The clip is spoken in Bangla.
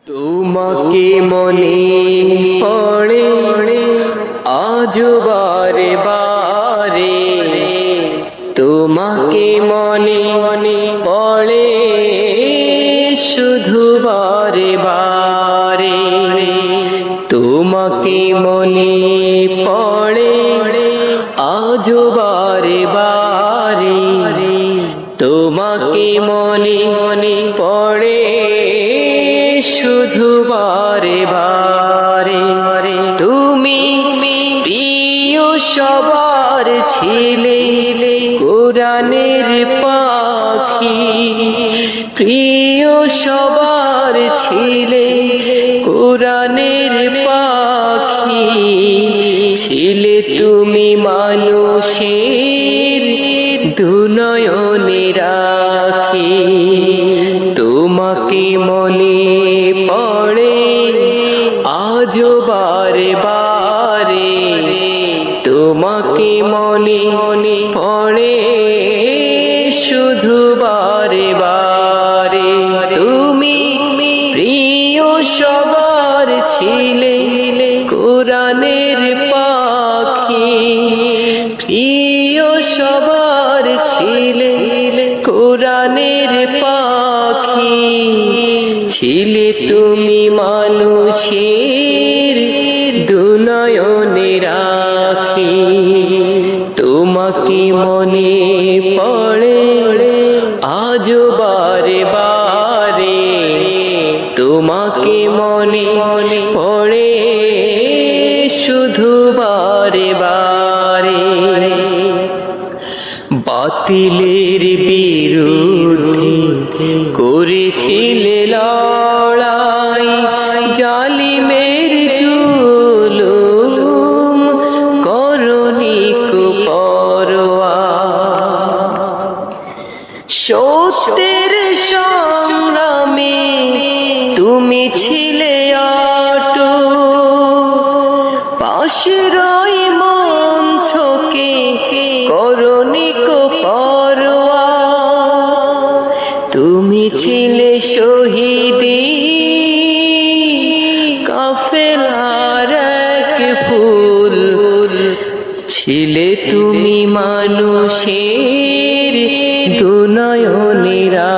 তোমাকে মনে পড়ে আজ বারে বারে, তোমাকে মনে পড়ে শুধু বারে বারে, তোমাকে মনে পড়ে আজ বারে বারে, তোমাকে মনে পড়ে শুধু বারে বারে। তুমি প্রিয় সবার ছিলে কোরআনের পাখি, প্রিয় সবার ছিলে কোরআনের পাখি, ছিলে তুমি মানুষের দুনয়নে রাখি। তোমাকে মনে পড়ে আজ বারে বারে, তোমাকে মনে পড়ে শুধু বারে বারে। তুমি প্রিয় সবার ছিলে কোরআনের পাখি, প্রিয় সবার ছিলে কোরআনের পাখি, ছিলে তুমি মানুষের দুনয়নে রাখি। তোমাকে মনে পড়ে আজ বারে বারে, তোমাকে মনে পড়ে শুধু বারে বারে। বাতিলের বিরুদ্ধে করেছিলে লড়াই, জালিমের জুলুম করনি কো পরোয়া। সত্যের সংগ্রামে তুমি ছিলে অটুট, পাশের ওই মঞ্চকে করনি কো পরোয়া। তুমি ছিলে শহীদি কাফেলার এক ফুল, ছিলে তুমি মানুষের দুনয়নে রাখি।